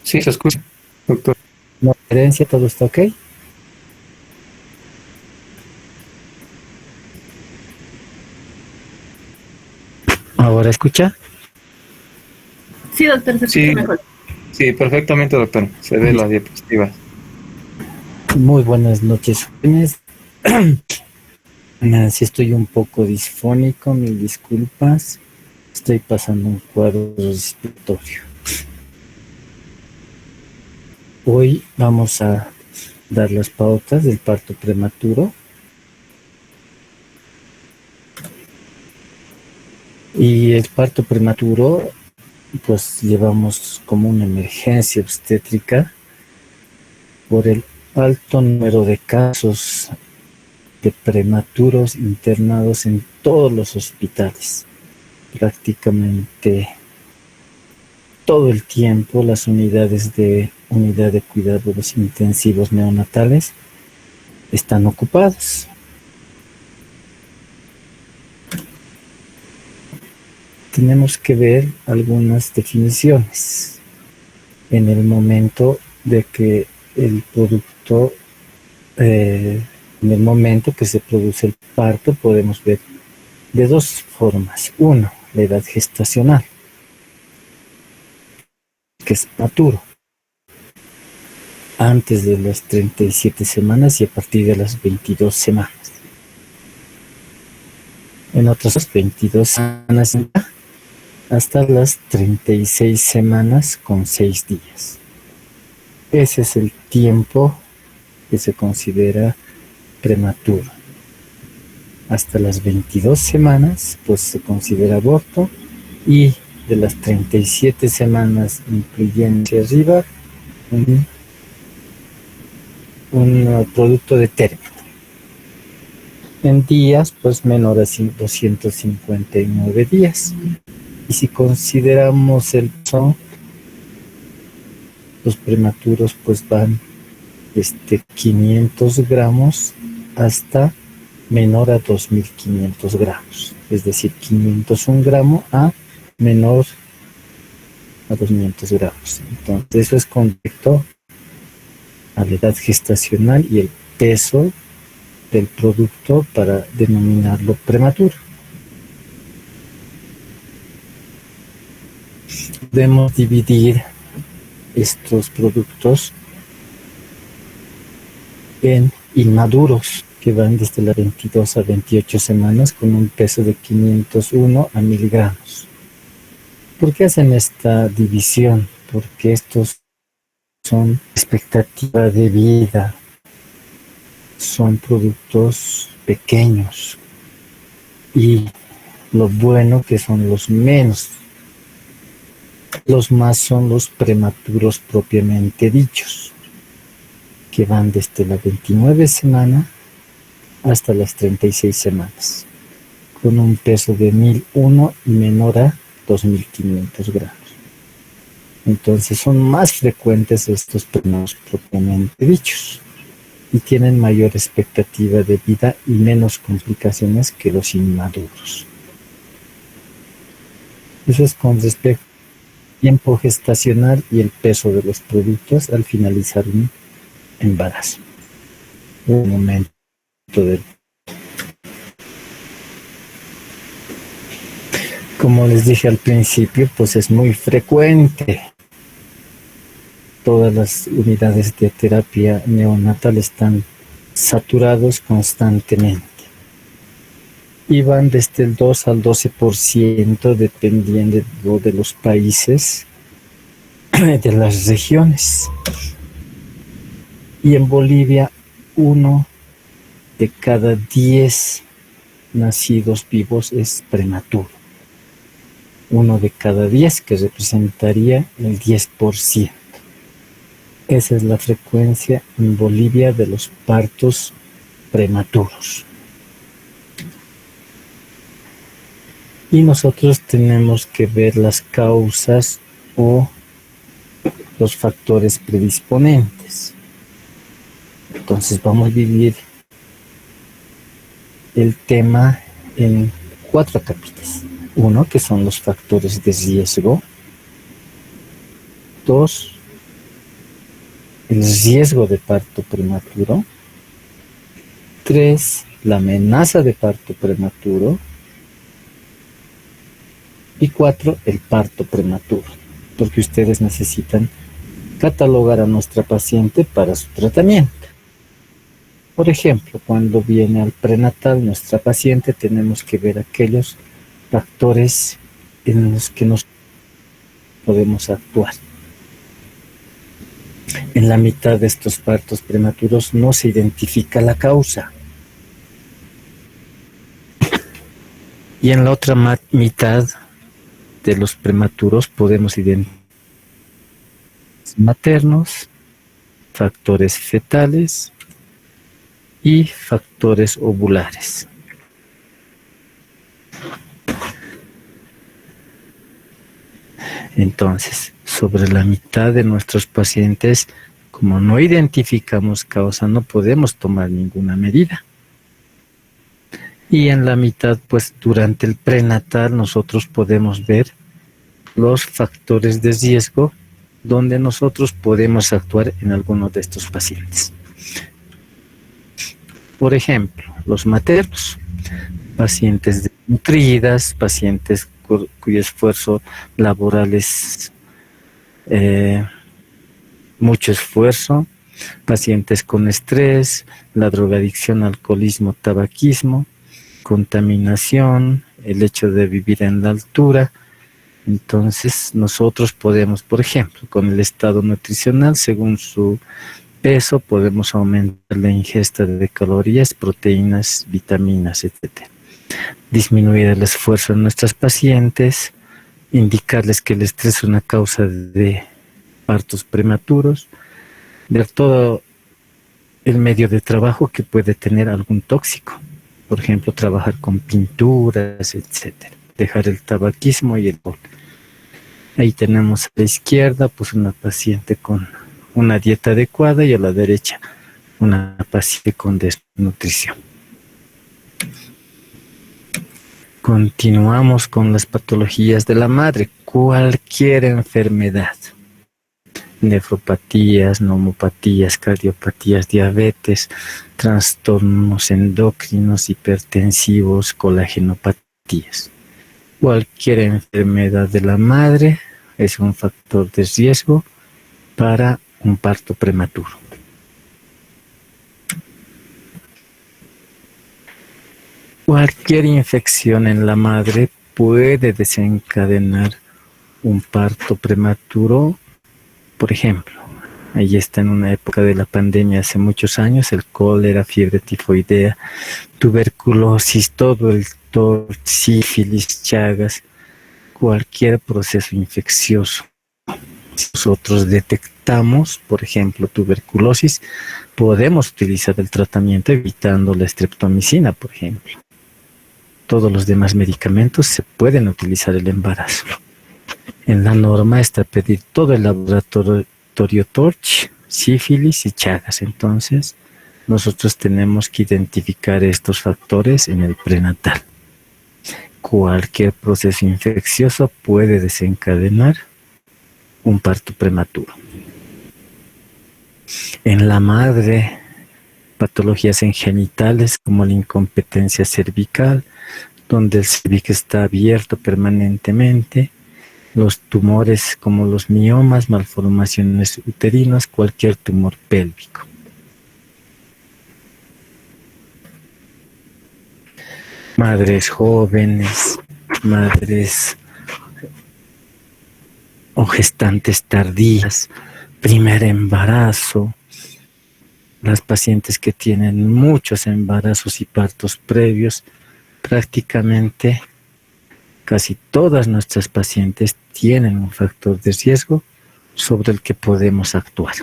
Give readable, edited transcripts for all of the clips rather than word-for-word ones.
Sí, se escucha, doctor. No herencia, todo está ok. Ahora escucha. Sí, doctor, se escucha Sí, mejor. sí, perfectamente, doctor. Se ve la diapositiva. Muy buenas noches, jóvenes. Si estoy un poco disfónico, mil disculpas. Estoy pasando un cuadro respiratorio. Hoy vamos a dar las pautas del parto prematuro. Y el parto prematuro, pues llevamos como una emergencia obstétrica por el alto número de casos de prematuros internados en todos los hospitales. Prácticamente todo el tiempo las unidad de cuidados intensivos neonatales están ocupadas. Tenemos que ver algunas definiciones. En el momento de que el producto, en el momento que se produce el parto, podemos ver de dos formas. Uno, la edad gestacional, que es prematuro, antes de las 37 semanas y a partir de las 22 semanas. En otras 22 semanas hasta las 36 semanas con 6 días. Ese es el tiempo que se considera prematuro. Hasta las 22 semanas, pues se considera aborto, y de las 37 semanas incluyendo hacia arriba, un producto de término. En días, pues menor a 259 días. Y si consideramos el peso, los prematuros pues van 500 gramos hasta menor a 2500 gramos. Es decir, 501 gramo a menor a 200 gramos. Entonces eso es con respecto a la edad gestacional y el peso del producto para denominarlo prematuro. Podemos dividir estos productos en inmaduros, que van desde las 22 a 28 semanas con un peso de 501 a miligramos. ¿Por qué hacen esta división? Porque estos son expectativa de vida, son productos pequeños y lo bueno que son los menos. Los más son los prematuros propiamente dichos, que van desde la 29 semana hasta las 36 semanas, con un peso de 1001 y menor a 2500 gramos. Entonces son más frecuentes estos prematuros propiamente dichos y tienen mayor expectativa de vida y menos complicaciones que los inmaduros. Eso es con respecto al tiempo gestacional y el peso de los productos al finalizar un embarazo. Un momento del... Como les dije al principio, pues es muy frecuente. Todas las unidades de terapia neonatal están saturados constantemente. Y van desde el 2 al 12% dependiendo de los países, de las regiones. Y en Bolivia, 1 de cada 10 nacidos vivos es prematuro. 1 de cada 10, que representaría el 10%. Esa es la frecuencia en Bolivia de los partos prematuros. Y nosotros tenemos que ver las causas o los factores predisponentes. Entonces vamos a dividir el tema en 4 capítulos. 1, que son los factores de riesgo. 2, el riesgo de parto prematuro. 3, la amenaza de parto prematuro. Y 4, el parto prematuro, porque ustedes necesitan catalogar a nuestra paciente para su tratamiento. Por ejemplo, cuando viene al prenatal nuestra paciente, tenemos que ver aquellos factores en los que nos podemos actuar. En la mitad de estos partos prematuros no se identifica la causa. Y en la otra mitad de los prematuros podemos identificar maternos, factores fetales y factores ovulares. Entonces, sobre la mitad de nuestros pacientes, como no identificamos causa, no podemos tomar ninguna medida. Y en la mitad, pues durante el prenatal, nosotros podemos ver los factores de riesgo donde nosotros podemos actuar en alguno de estos pacientes. Por ejemplo, los maternos, pacientes desnutridas, pacientes cuyo esfuerzo laboral es mucho esfuerzo, pacientes con estrés, la drogadicción, alcoholismo, tabaquismo, contaminación, el hecho de vivir en la altura. Entonces nosotros podemos, por ejemplo, con el estado nutricional, según su peso, podemos aumentar la ingesta de calorías, proteínas, vitaminas, etc. Disminuir el esfuerzo en nuestras pacientes, indicarles que el estrés es una causa de partos prematuros, ver todo el medio de trabajo que puede tener algún tóxico. Por ejemplo, trabajar con pinturas, etc. Dejar el tabaquismo y el alcohol. Ahí tenemos a la izquierda pues una paciente con una dieta adecuada y a la derecha una paciente con desnutrición. Continuamos con las patologías de la madre. Cualquier enfermedad, nefropatías, neumopatías, cardiopatías, diabetes, trastornos endocrinos, hipertensivos, colagenopatías. Cualquier enfermedad de la madre es un factor de riesgo para un parto prematuro. Cualquier infección en la madre puede desencadenar un parto prematuro. Por ejemplo, ahí está en una época de la pandemia hace muchos años, el cólera, fiebre tifoidea, tuberculosis, todo el sífilis, Chagas, cualquier proceso infeccioso. Si nosotros detectamos, por ejemplo, tuberculosis, podemos utilizar el tratamiento evitando la streptomicina, por ejemplo. Todos los demás medicamentos se pueden utilizar el embarazo. En la norma está pedir todo el laboratorio Torch, sífilis y Chagas. Entonces, nosotros tenemos que identificar estos factores en el prenatal. Cualquier proceso infeccioso puede desencadenar un parto prematuro. En la madre, patologías en genitales como la incompetencia cervical, donde el cervix está abierto permanentemente, los tumores como los miomas, malformaciones uterinas, cualquier tumor pélvico. Madres jóvenes, madres o gestantes tardías, primer embarazo, las pacientes que tienen muchos embarazos y partos previos, prácticamente casi todas nuestras pacientes tienen un factor de riesgo sobre el que podemos actuar.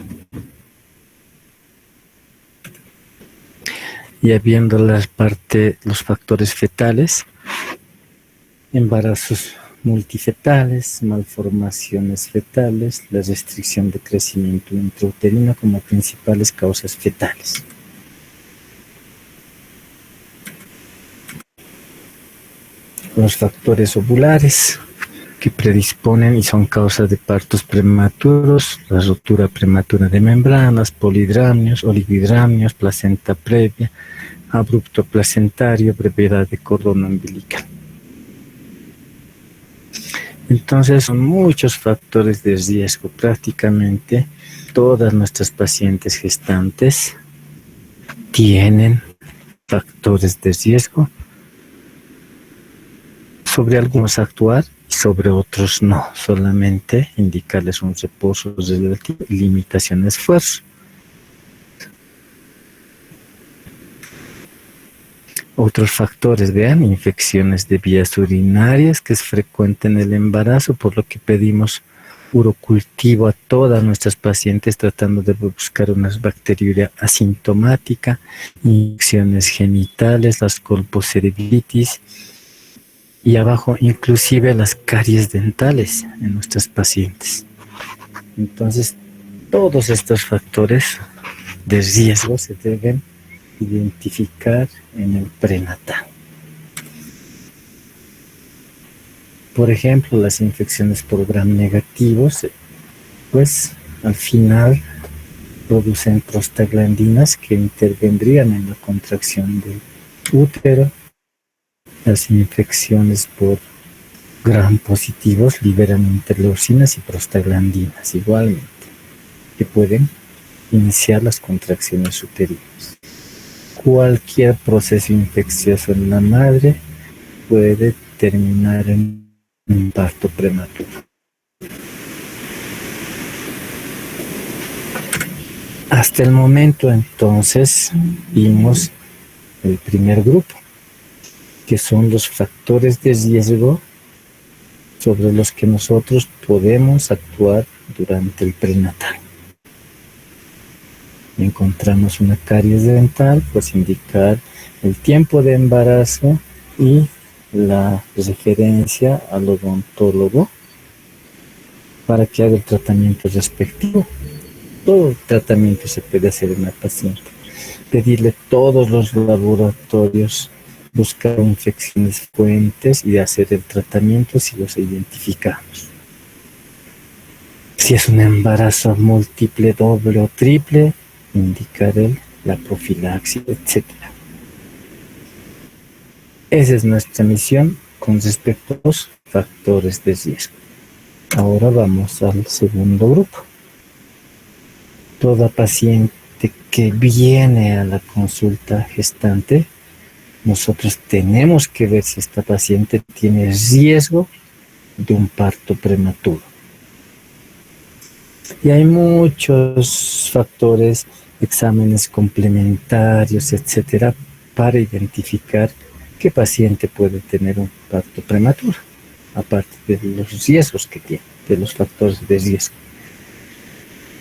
Ya viendo los factores fetales, embarazos multifetales, malformaciones fetales, la restricción de crecimiento intrauterino como principales causas fetales. Los factores ovulares, que predisponen y son causas de partos prematuros, la ruptura prematura de membranas, polidramios, oligohidramios, placenta previa, abrupto placentario, brevedad de cordón umbilical. Entonces son muchos factores de riesgo. Prácticamente todas nuestras pacientes gestantes tienen factores de riesgo. Sobre algunos actuar y sobre otros no. Solamente indicarles un reposo relativo y limitación de esfuerzo. Otros factores, vean, infecciones de vías urinarias, que es frecuente en el embarazo, por lo que pedimos urocultivo a todas nuestras pacientes tratando de buscar una bacteriuria asintomática, infecciones genitales, las colpocerebritis y abajo inclusive las caries dentales en nuestras pacientes. Entonces, todos estos factores de riesgo se deben identificar en el prenatal. Por ejemplo, las infecciones por gram negativos, pues al final producen prostaglandinas que intervendrían en la contracción del útero. Las infecciones por gram positivos liberan interleucinas y prostaglandinas igualmente, que pueden iniciar las contracciones uterinas. Cualquier proceso infeccioso en la madre puede terminar en un parto prematuro. Hasta el momento, entonces, vimos el primer grupo, que son los factores de riesgo sobre los que nosotros podemos actuar durante el prenatal. Encontramos una caries dental, pues indicar el tiempo de embarazo y la referencia al odontólogo para que haga el tratamiento respectivo. Todo el tratamiento se puede hacer en la paciente. Pedirle todos los laboratorios, buscar infecciones fuentes y hacer el tratamiento si los identificamos. Si es un embarazo múltiple, doble o triple, indicar la profilaxis, etc. Esa es nuestra misión con respecto a los factores de riesgo. Ahora vamos al segundo grupo. Toda paciente que viene a la consulta gestante, nosotros tenemos que ver si esta paciente tiene riesgo de un parto prematuro. Y hay muchos factores, exámenes complementarios, etcétera, para identificar qué paciente puede tener un parto prematuro, aparte de los riesgos que tiene, de los factores de riesgo.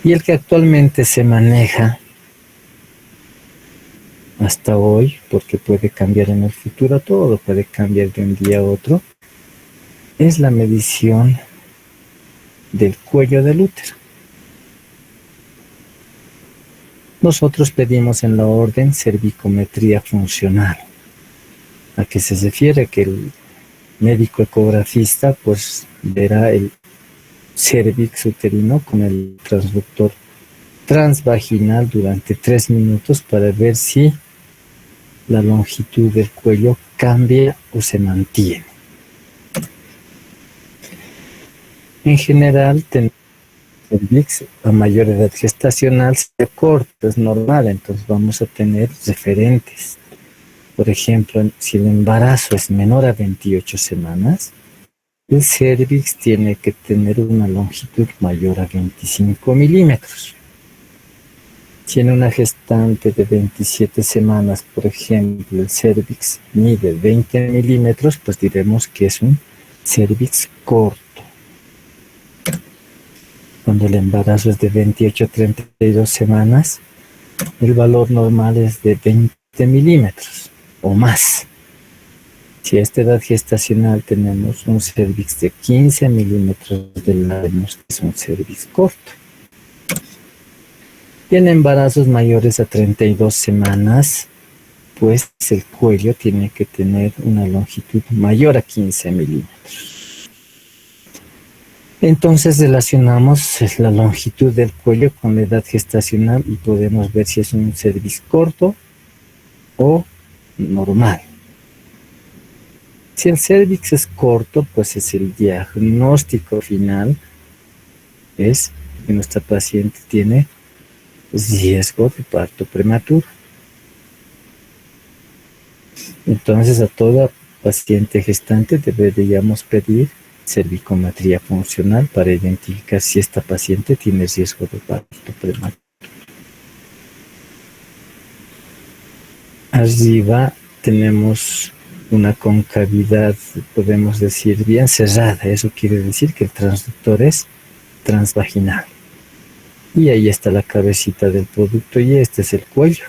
Y el que actualmente se maneja hasta hoy, porque puede cambiar en el futuro, todo puede cambiar de un día a otro, es la medición del cuello del útero. Nosotros pedimos en la orden cervicometría funcional. ¿A qué se refiere? Que el médico ecografista pues verá el cérvix uterino con el transductor transvaginal durante 3 minutos para ver si la longitud del cuello cambia o se mantiene. En general, el cervix a mayor edad gestacional se corta, es normal, entonces vamos a tener referentes. Por ejemplo, si el embarazo es menor a 28 semanas, el cérvix tiene que tener una longitud mayor a 25 milímetros. Si en una gestante de 27 semanas, por ejemplo, el cérvix mide 20 milímetros, pues diremos que es un cérvix corto. Cuando el embarazo es de 28 a 32 semanas, el valor normal es de 20 milímetros o más. Si a esta edad gestacional tenemos un cérvix de 15 milímetros de largo, es un cérvix corto. Y en embarazos mayores a 32 semanas, pues el cuello tiene que tener una longitud mayor a 15 milímetros. Entonces relacionamos la longitud del cuello con la edad gestacional y podemos ver si es un cervix corto o normal. Si el cervix es corto, pues es el diagnóstico final, es que nuestra paciente tiene riesgo de parto prematuro. Entonces a toda paciente gestante deberíamos pedir cervicometría funcional para identificar si esta paciente tiene riesgo de parto prematuro. Arriba tenemos una concavidad, podemos decir, bien cerrada. Eso quiere decir que el transductor es transvaginal. Y ahí está la cabecita del producto y este es el cuello.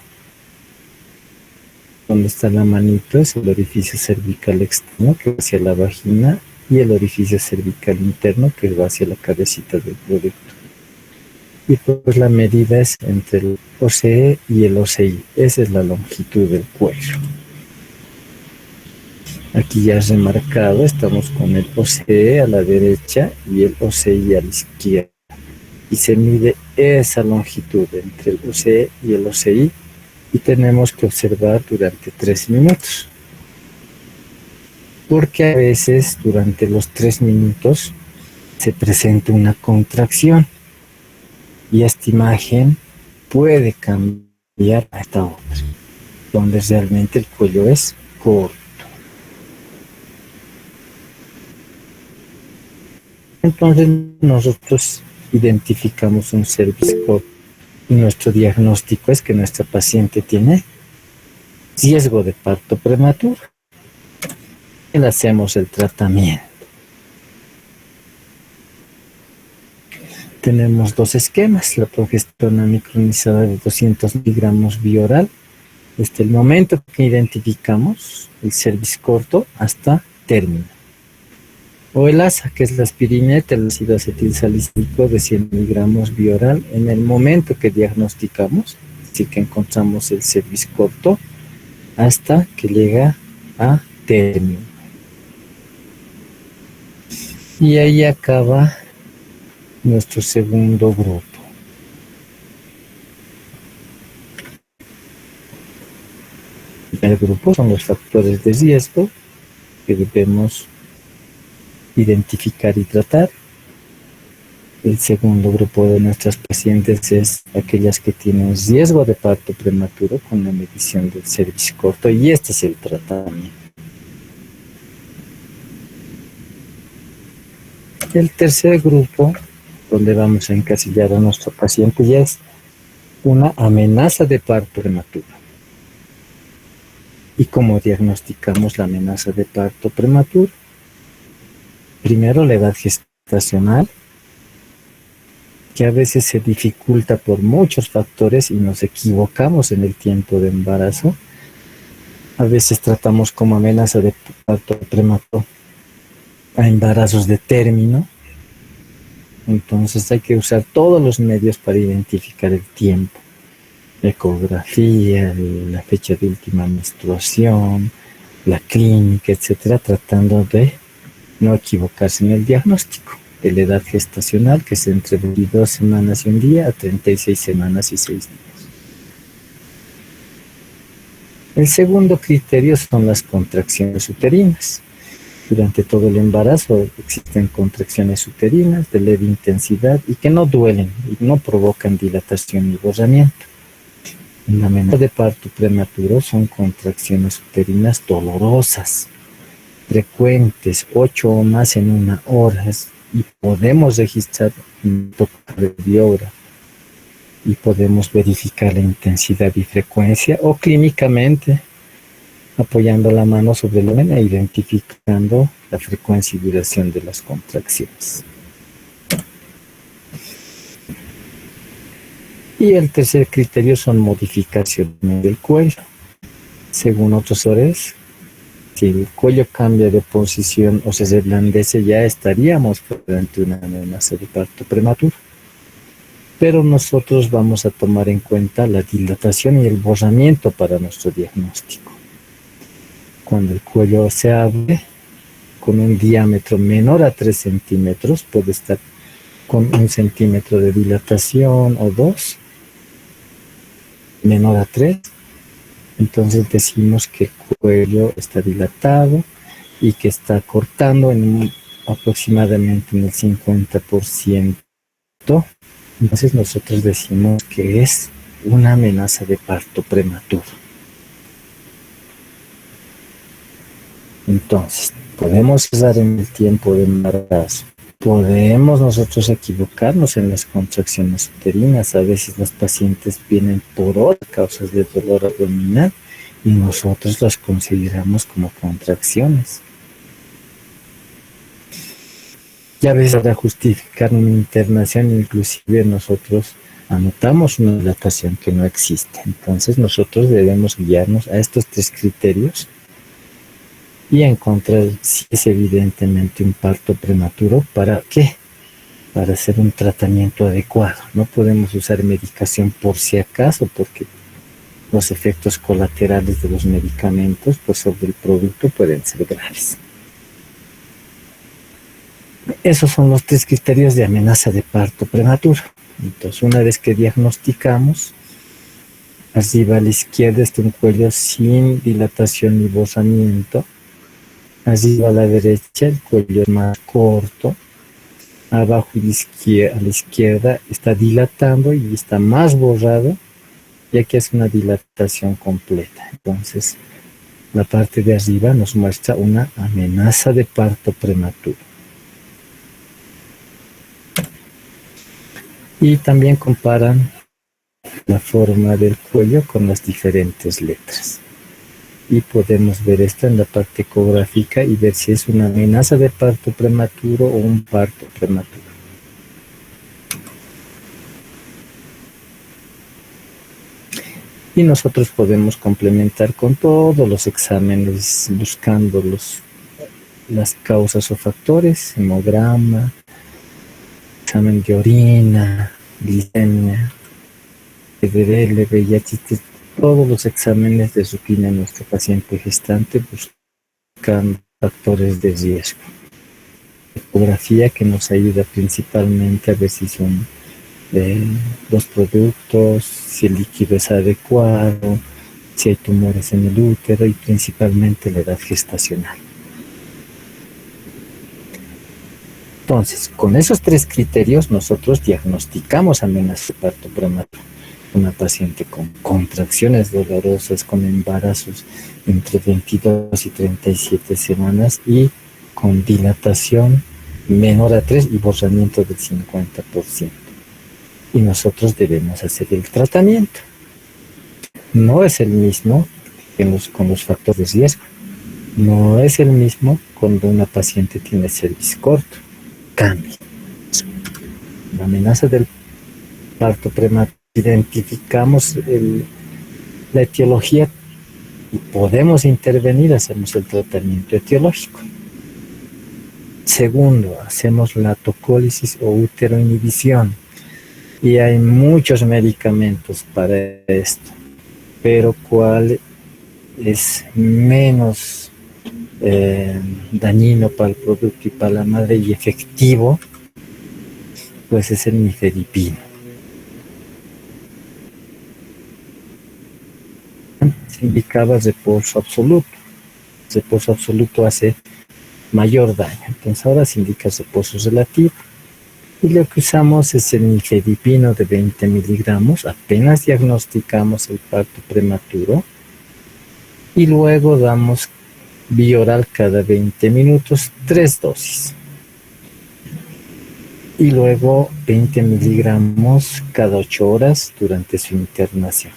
Donde está la manito es el orificio cervical externo que va hacia la vagina y el orificio cervical interno que va hacia la cabecita del producto. Y pues la medida es entre el OCE y el OCI. Esa es la longitud del cuello. Aquí ya es remarcado, estamos con el OCE a la derecha y el OCI a la izquierda. Y se mide esa longitud entre el OCE y el OCI y tenemos que observar durante 3 minutos. Porque a veces durante los 3 minutos se presenta una contracción y esta imagen puede cambiar a esta otra, donde realmente el cuello es corto. Entonces nosotros identificamos un cervix corto y nuestro diagnóstico es que nuestra paciente tiene riesgo de parto prematuro. Y le hacemos el tratamiento. Tenemos 2 esquemas, la progesterona micronizada de 200 miligramos bioral, desde el momento que identificamos el cervix corto hasta término. O el ASA, que es la aspirineta, el ácido acetilsalicílico de 100 miligramos bioral, en el momento que diagnosticamos, así que encontramos el cervix corto, hasta que llega a término. Y ahí acaba nuestro segundo grupo. El primer grupo son los factores de riesgo que debemos identificar y tratar. El segundo grupo de nuestras pacientes es aquellas que tienen riesgo de parto prematuro con la medición del cervix corto y este es el tratamiento. El tercer grupo, donde vamos a encasillar a nuestro paciente, ya es una amenaza de parto prematuro. ¿Y cómo diagnosticamos la amenaza de parto prematuro? Primero, la edad gestacional, que a veces se dificulta por muchos factores y nos equivocamos en el tiempo de embarazo. A veces tratamos como amenaza de parto prematuro a embarazos de término. Entonces hay que usar todos los medios para identificar el tiempo. Ecografía, la fecha de última menstruación, la clínica, etcétera, tratando de no equivocarse en el diagnóstico. De la edad gestacional, que es entre 22 semanas y un día a 36 semanas y 6 días. El segundo criterio son las contracciones uterinas. Durante todo el embarazo existen contracciones uterinas de leve intensidad y que no duelen y no provocan dilatación ni borramiento. En la amenaza de parto prematuro son contracciones uterinas dolorosas, frecuentes, 8 o más en una hora, y podemos registrar un electrocardiograma y podemos verificar la intensidad y frecuencia o clínicamente apoyando la mano sobre el abdomen e identificando la frecuencia y duración de las contracciones. Y el tercer criterio son modificaciones del cuello. Según otros autores, si el cuello cambia de posición o se reblandece, ya estaríamos frente a una amenaza de parto prematuro. Pero nosotros vamos a tomar en cuenta la dilatación y el borramiento para nuestro diagnóstico. Cuando el cuello se abre con un diámetro menor a 3 centímetros, puede estar con 1 centímetro de dilatación o 2, menor a 3, entonces decimos que el cuello está dilatado y que está cortando aproximadamente en el 50%. Entonces nosotros decimos que es una amenaza de parto prematuro. Entonces, podemos cesar en el tiempo de embarazo. Podemos nosotros equivocarnos en las contracciones uterinas. A veces las pacientes vienen por otras causas de dolor abdominal y nosotros las consideramos como contracciones. Y a veces para justificar una internación, inclusive nosotros anotamos una dilatación que no existe. Entonces nosotros debemos guiarnos a estos 3 criterios y encontrar si es evidentemente un parto prematuro. ¿Para qué? Para hacer un tratamiento adecuado. No podemos usar medicación por si acaso, porque los efectos colaterales de los medicamentos pues sobre el producto pueden ser graves. Esos son los 3 criterios de amenaza de parto prematuro. Entonces, una vez que diagnosticamos, arriba a la izquierda está un cuello sin dilatación ni borramiento. Arriba a la derecha el cuello es más corto. Abajo a la izquierda está dilatando y está más borrado, ya que es una dilatación completa. Entonces, la parte de arriba nos muestra una amenaza de parto prematuro. Y también comparan la forma del cuello con las diferentes letras. Y podemos ver esto en la parte ecográfica y ver si es una amenaza de parto prematuro o un parto prematuro. Y nosotros podemos complementar con todos los exámenes buscando las causas o factores, hemograma, examen de orina, glicemia, LDL, VIH, todos los exámenes de rutina en nuestro paciente gestante buscando factores de riesgo. Ecografía que nos ayuda principalmente a ver si son los productos, si el líquido es adecuado, si hay tumores en el útero y principalmente la edad gestacional. Entonces, con esos 3 criterios nosotros diagnosticamos amenaza de parto prematuro. Una paciente con contracciones dolorosas, con embarazos entre 22 y 37 semanas y con dilatación menor a 3 y borramiento del 50%. Y nosotros debemos hacer el tratamiento. No es el mismo con los factores de riesgo. No es el mismo cuando una paciente tiene cervix corto. Cambia. La amenaza del parto prematuro, identificamos la etiología y podemos intervenir, hacemos el tratamiento etiológico. Segundo, hacemos la tocólisis o uteroinhibición y hay muchos medicamentos para esto, pero ¿cuál es menos dañino para el producto y para la madre y efectivo? Pues es el nifedipino. Se indicaba reposo absoluto. Reposo absoluto hace mayor daño, entonces ahora se indica reposo relativo. Y lo que usamos es el nifedipino de 20 miligramos, apenas diagnosticamos el parto prematuro, y luego damos bioral cada 20 minutos, 3 dosis. Y luego 20 miligramos cada 8 horas durante su internación.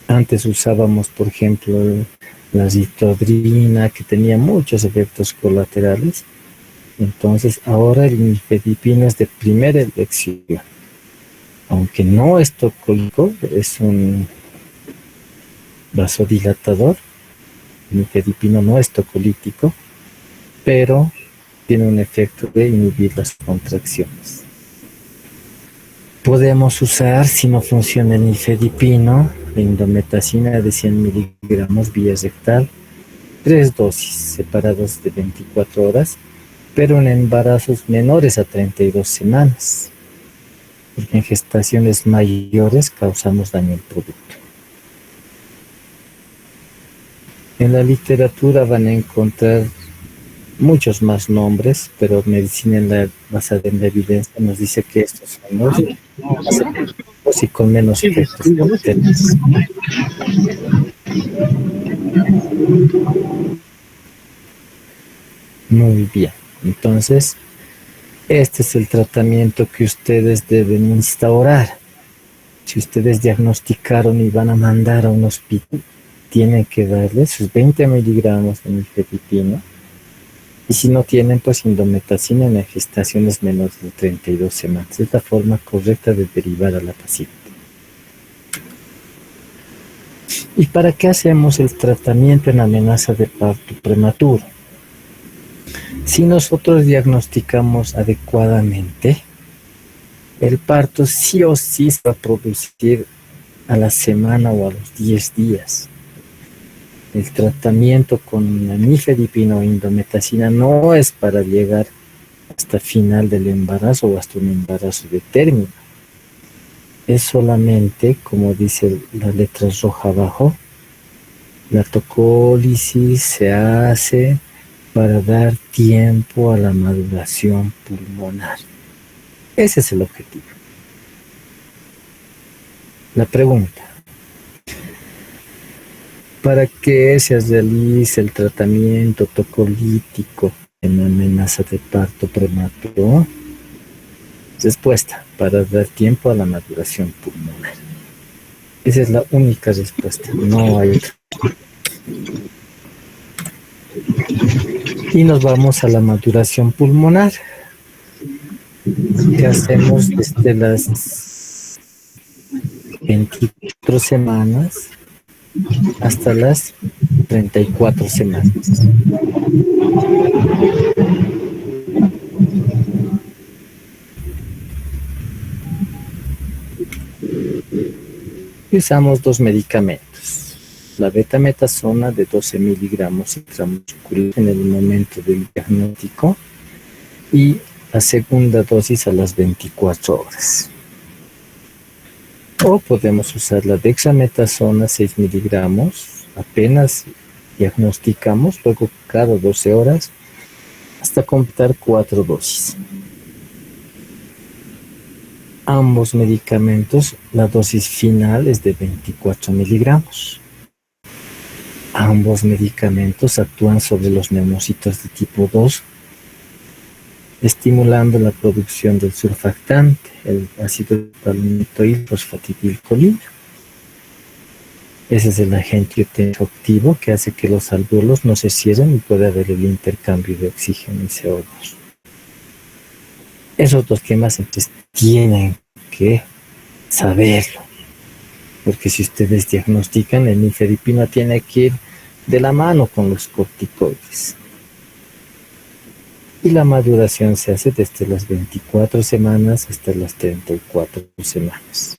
Antes usábamos, por ejemplo, la zitodrina, que tenía muchos efectos colaterales. Entonces, ahora el nifedipino es de primera elección. Aunque no es tocólico, es un vasodilatador. El nifedipino no es tocolítico, pero tiene un efecto de inhibir las contracciones. Podemos usar, si no funciona el nifedipino, la indometacina de 100 miligramos vía rectal, 3 dosis separadas de 24 horas, pero en embarazos menores a 32 semanas, porque en gestaciones mayores causamos daño al producto. En la literatura van a encontrar muchos más nombres, pero medicina basada en la evidencia nos dice que estos son los más efectivos y con menos efectos colaterales. Muy bien, entonces este es el tratamiento que ustedes deben instaurar. Si ustedes diagnosticaron y van a mandar a un hospital, tienen que darle sus 20 miligramos de nifedipino. Y si no tienen, pues indometacina en gestaciones menores de 32 semanas. Es la forma correcta de derivar a la paciente. ¿Y para qué hacemos el tratamiento en amenaza de parto prematuro? Si nosotros diagnosticamos adecuadamente, el parto sí o sí se va a producir a la semana o a los 10 días. El tratamiento con la nifedipina o indometacina no es para llegar hasta final del embarazo o hasta un embarazo de término. Es solamente, como dice la letra roja abajo, la tocólisis se hace para dar tiempo a la maduración pulmonar. Ese es el objetivo. La pregunta: ¿para qué se realiza el tratamiento tocolítico en amenaza de parto prematuro? Respuesta: para dar tiempo a la maduración pulmonar. Esa es la única respuesta, no hay otra. Y nos vamos a la maduración pulmonar, que hacemos desde las 24 semanas hasta las 34 semanas. Y usamos dos medicamentos: la betametasona de 12 miligramos intramuscular en el momento del diagnóstico y la segunda dosis a las 24 horas. O podemos usar la dexametasona 6 miligramos, apenas diagnosticamos, luego cada 12 horas, hasta completar 4 dosis. Ambos medicamentos, la dosis final es de 24 miligramos. Ambos medicamentos actúan sobre los neumocitos de tipo 2, estimulando la producción del surfactante, el ácido palmitoil fosfatidilcolina. Ese es el agente activo que hace que los alvéolos no se cierren y pueda haber el intercambio de oxígeno y CO2. Esos dos temas entonces tienen que saberlo, porque si ustedes diagnostican, el nifedipino tiene que ir de la mano con los corticoides. Y la maduración se hace desde las 24 semanas hasta las 34 semanas.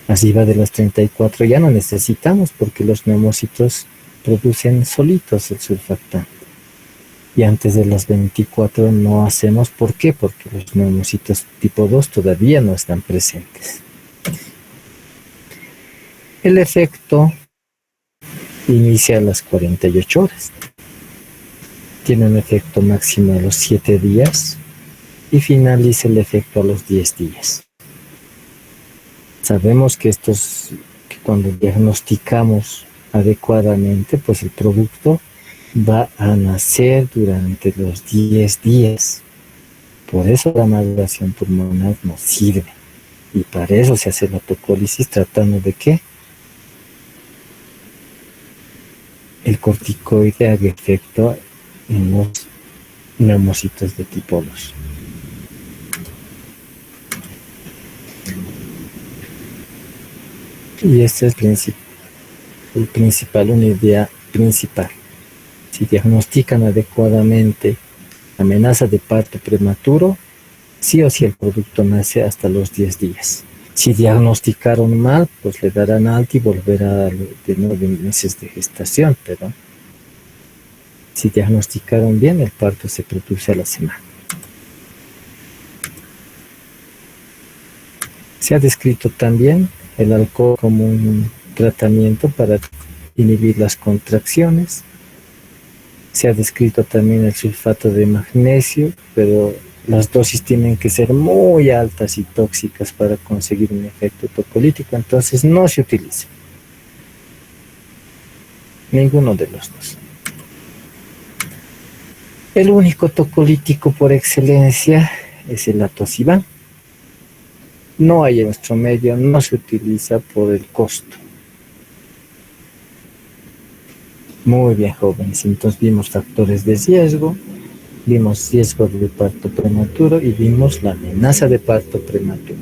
Arriba de las 34 ya no necesitamos, porque los neumocitos producen solitos el surfactante. Y antes de las 24 no hacemos. ¿Por qué? Porque los neumocitos tipo 2 todavía no están presentes. El efecto inicia a las 48 horas. Tiene un efecto máximo a los 7 días y finaliza el efecto a los 10 días. Sabemos que cuando diagnosticamos adecuadamente, pues el producto va a nacer durante los 10 días. Por eso la maduración pulmonar nos sirve. Y para eso se hace la tocólisis, tratando de que el corticoide haga efecto en los neumocitos de tipo 2. Y esta es una idea principal. Si diagnostican adecuadamente amenaza de parto prematuro, sí o sí el producto nace hasta los 10 días. Si diagnosticaron mal, pues le darán alta y volverá de 9 meses de gestación, pero si diagnosticaron bien, el parto se produce a la semana. Se ha descrito también el alcohol como un tratamiento para inhibir las contracciones. Se ha descrito también el sulfato de magnesio, pero las dosis tienen que ser muy altas y tóxicas para conseguir un efecto tocolítico, entonces no se utiliza ninguno de los dos. El único tocolítico por excelencia es el atosiban. No hay en nuestro medio, no se utiliza por el costo. Muy bien, jóvenes, entonces vimos factores de riesgo, vimos riesgo de parto prematuro y vimos la amenaza de parto prematuro.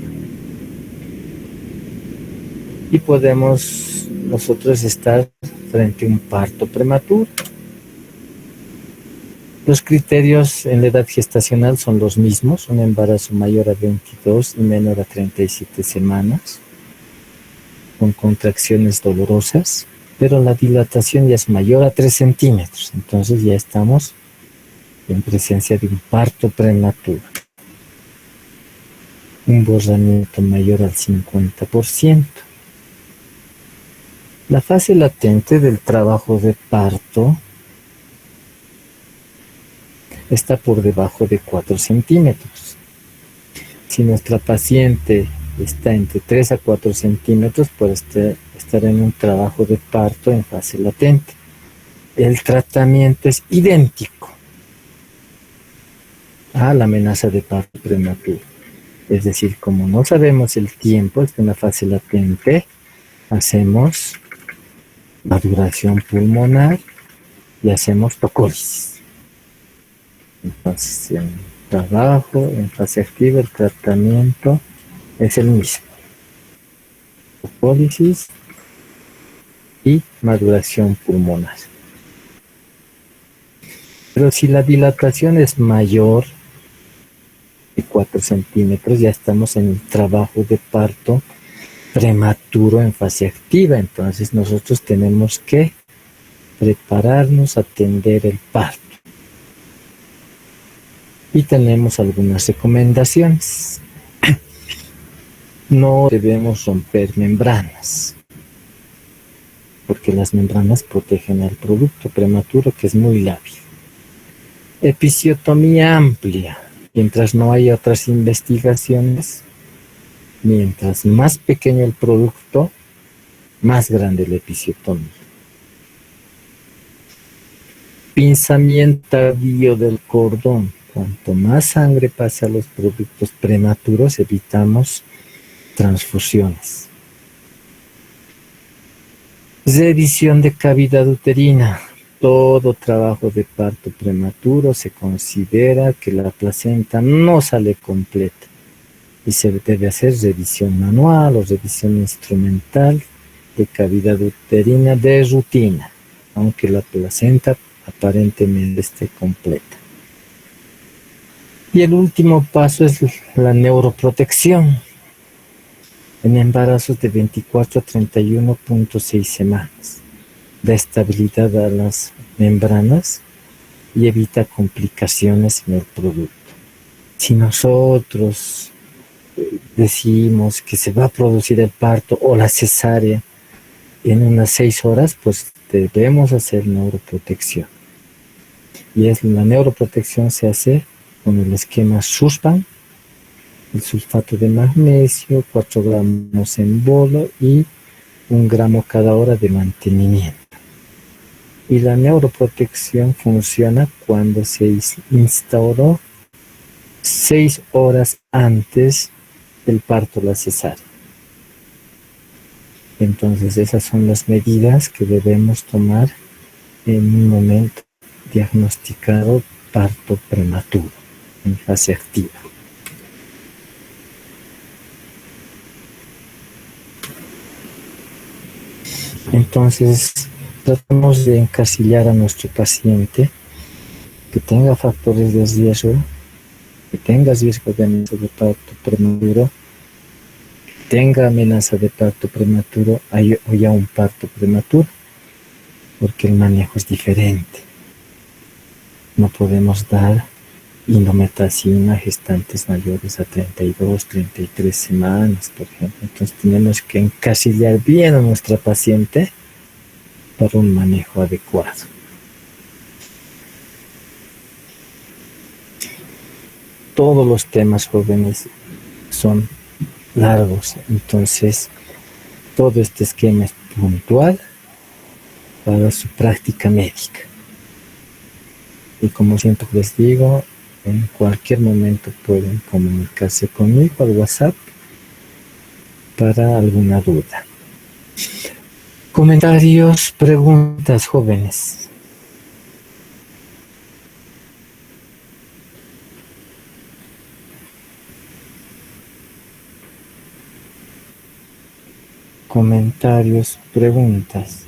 Y podemos nosotros estar frente a un parto prematuro. Los criterios en la edad gestacional son los mismos, un embarazo mayor a 22 y menor a 37 semanas, con contracciones dolorosas, pero la dilatación ya es mayor a 3 centímetros, entonces ya estamos en presencia de un parto prematuro. Un borramiento mayor al 50%. La fase latente del trabajo de parto está por debajo de 4 centímetros. Si nuestra paciente está entre 3 a 4 centímetros, puede estar en un trabajo de parto en fase latente. El tratamiento es idéntico a la amenaza de parto prematuro. Es decir, como no sabemos el tiempo, es una fase latente, hacemos maduración pulmonar y hacemos tocólisis. Entonces, en trabajo, en fase activa, el tratamiento es el mismo. Tocólisis y maduración pulmonar. Pero si la dilatación es mayor de 4 centímetros, ya estamos en el trabajo de parto prematuro en fase activa. Entonces nosotros tenemos que prepararnos a atender el parto. Y tenemos algunas recomendaciones. No debemos romper membranas, porque las membranas protegen al producto prematuro, que es muy lábil. Episiotomía amplia. Mientras no haya otras investigaciones, mientras más pequeño el producto, más grande la episiotomía. Pinzamiento tardío del cordón. Cuanto más sangre pasa a los productos prematuros, evitamos transfusiones. Revisión de cavidad uterina. Todo trabajo de parto prematuro se considera que la placenta no sale completa y se debe hacer revisión manual o revisión instrumental de cavidad uterina de rutina, aunque la placenta aparentemente esté completa. Y el último paso es la neuroprotección en embarazos de 24 a 31.6 semanas. Da estabilidad a las membranas y evita complicaciones en el producto. Si nosotros decimos que se va a producir el parto o la cesárea en unas 6 horas, pues debemos hacer neuroprotección. Y la neuroprotección se hace con el esquema SUSPAN, el sulfato de magnesio, 4 gramos en bolo y 1 gramo cada hora de mantenimiento. Y la neuroprotección funciona cuando se instauró 6 horas antes del parto, la cesárea. Entonces esas son las medidas que debemos tomar en un momento diagnosticado parto prematuro en fase activa. Entonces tratamos de encasillar a nuestro paciente que tenga factores de riesgo que tengas riesgo de amenaza de parto prematuro, tenga amenaza de parto prematuro o ya un parto prematuro, porque el manejo es diferente. No podemos dar indometacina a gestantes mayores a 32, 33 semanas, por ejemplo. Entonces tenemos que encasillar bien a nuestra paciente para un manejo adecuado. Todos los temas jóvenes son largos, entonces todo este esquema es puntual para su práctica médica. Y como siempre les digo, en cualquier momento pueden comunicarse conmigo al WhatsApp para alguna duda. Comentarios, preguntas, jóvenes. Comentarios, preguntas.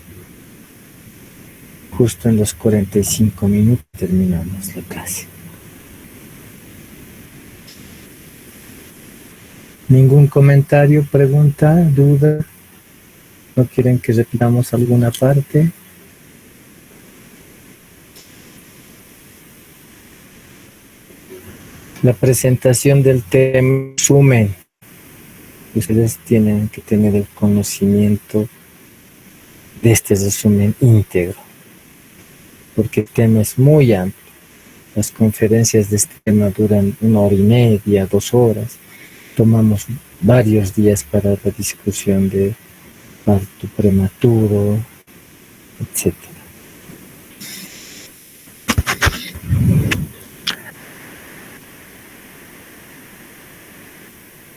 Justo en los 45 minutos terminamos la clase. ¿Ningún comentario, pregunta, duda? ¿No quieren que repitamos alguna parte? La presentación del tema, resumen. Ustedes tienen que tener el conocimiento de este resumen íntegro, porque el tema es muy amplio. Las conferencias de este tema duran 1 hora y media, 2 horas. Tomamos varios días para la discusión de parto prematuro, etc.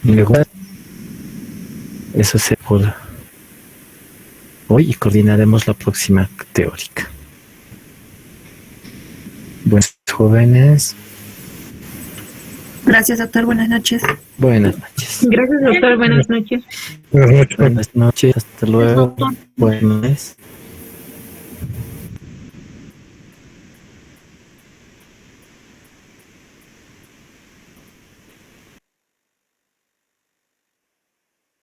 Luego, eso se por hoy y coordinaremos la próxima teórica. Buenos jóvenes. Gracias, doctor. Buenas noches. Buenas noches. Gracias, doctor. Buenas noches. Buenas noches. Buenas noches. Hasta luego. Doctor. Buenas noches.